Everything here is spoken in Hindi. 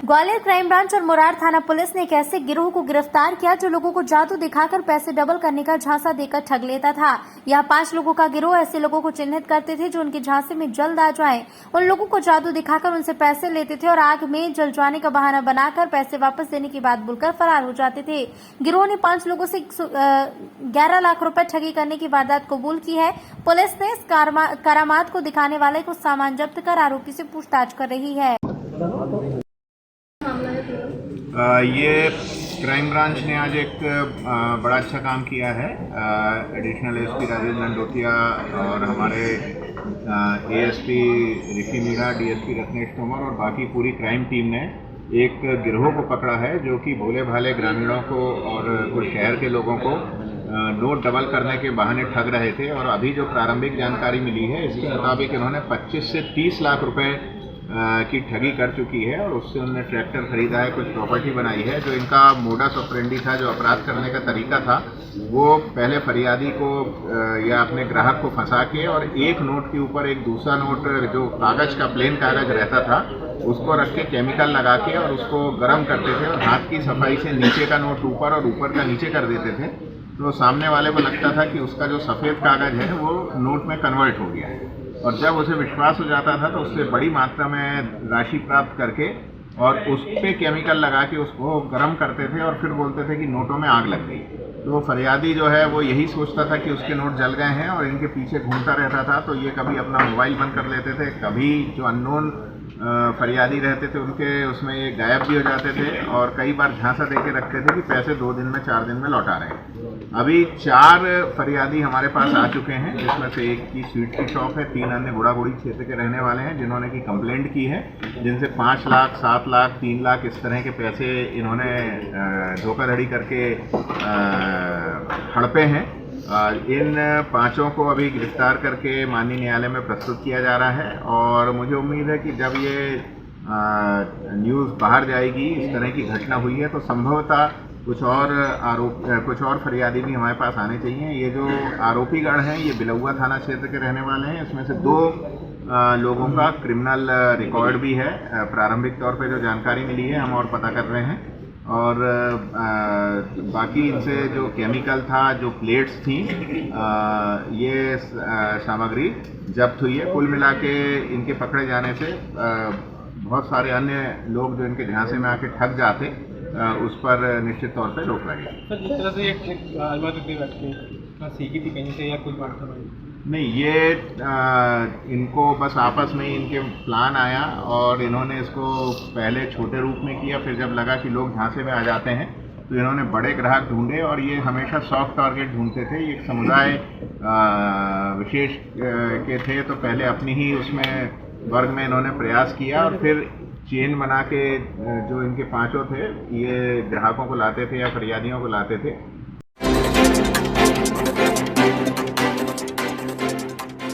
ग्वालियर क्राइम ब्रांच और मुरार थाना पुलिस ने एक ऐसे गिरोह को गिरफ्तार किया जो लोगों को जादू दिखाकर पैसे डबल करने का झांसा देकर ठग लेता था। यह 5 लोगों का गिरोह ऐसे लोगों को चिन्हित करते थे जो उनके झांसे में जल्द आ जाएं। उन लोगों को जादू दिखाकर उनसे पैसे लेते थे और आग में जल जाने का बहाना बनाकर पैसे वापस देने की बात बोलकर फरार हो जाते थे। गिरोह ने 5 लोगों से 11 लाख रुपए ठगी करने की वारदात कबूल की है। पुलिस ने इस करामात को दिखाने वाले को सामान जब्त कर आरोपी से पूछताछ कर रही है। ये क्राइम ब्रांच ने आज एक बड़ा अच्छा काम किया है। एडिशनल एसपी राजेश नंदोतिया और हमारे एएसपी ऋषि मीणा, डीएसपी रत्नेश तोमर और बाकी पूरी क्राइम टीम ने एक गिरोह को पकड़ा है जो कि भोले भाले ग्रामीणों को और कुछ शहर के लोगों को नोट डबल करने के बहाने ठग रहे थे। और अभी जो प्रारंभिक जानकारी मिली है इसके मुताबिक इन्होंने 25 से 30 लाख रुपए की ठगी कर चुकी है और उससे उन्होंने ट्रैक्टर खरीदा है, कुछ प्रॉपर्टी बनाई है। जो इनका मोडस ऑपरेंडी था, जो अपराध करने का तरीका था, वो पहले फरियादी को या अपने ग्राहक को फंसा के और एक नोट के ऊपर एक दूसरा नोट जो कागज का प्लेन कागज रहता था उसको रख के केमिकल लगा के और उसको गर्म करते थे और हाथ की सफाई से नीचे का नोट ऊपर और ऊपर का नीचे कर देते थे। तो सामने वाले को लगता था कि उसका जो सफ़ेद कागज है वो नोट में कन्वर्ट हो गया है और जब उसे विश्वास हो जाता था तो उससे बड़ी मात्रा में राशि प्राप्त करके और उस पर केमिकल लगा के उसको गर्म करते थे और फिर बोलते थे कि नोटों में आग लग गई। तो फरियादी जो है वो यही सोचता था कि उसके नोट जल गए हैं और इनके पीछे घूमता रहता था। तो ये कभी अपना मोबाइल बंद कर लेते थे, कभी जो अननोन फरियादी रहते थे उनके उसमें ये गायब भी हो जाते थे और कई बार झांसा दे के रखते थे कि पैसे 2 दिन में 4 दिन में लौटा रहे हैं। अभी 4 फरियादी हमारे पास आ चुके हैं, जिसमें से एक की स्वीट की शॉप है, 3 अन्य घोड़ाघोड़ी क्षेत्र के रहने वाले हैं जिन्होंने की कंप्लेंट की है, जिनसे 5 लाख, 7 लाख, 3 लाख इस तरह के पैसे इन्होंने धोखाधड़ी करके हड़पे हैं। इन 5 को अभी गिरफ्तार करके माननीय न्यायालय में प्रस्तुत किया जा रहा है और मुझे उम्मीद है कि जब ये न्यूज़ बाहर जाएगी, इस तरह की घटना हुई है, तो संभवतः कुछ और फरियादी भी हमारे पास आने चाहिए। ये जो आरोपीगण हैं ये बिलौआ थाना क्षेत्र के रहने वाले हैं। इसमें से 2 लोगों का क्रिमिनल रिकॉर्ड भी है। प्रारंभिक तौर पे जो जानकारी मिली है हम और पता कर रहे हैं और बाकी इनसे जो केमिकल था, जो प्लेट्स थी, ये सामग्री जब्त हुई है। कुल मिला के इनके पकड़े जाने से बहुत सारे अन्य लोग जो इनके झांसे में आके ठग जाते उस पर निश्चित तौर पे रोक लगेगी। सर, जिस तरह से ये आजमा देते व्यक्ति सीखी थी कहीं से या कोई बात नहीं, ये इनको बस आपस में इनके प्लान आया और इन्होंने इसको पहले छोटे रूप में किया, फिर जब लगा कि लोग झांसे में आ जाते हैं तो इन्होंने बड़े ग्राहक ढूंढे और ये हमेशा सॉफ्ट टारगेट ढूंढते थे। एक समुदाय विशेष के थे तो पहले अपनी ही उसमें वर्ग में इन्होंने प्रयास किया और फिर चेन बना के जो इनके 5 थे ये ग्राहकों को लाते थे या फरियादियों को लाते थे।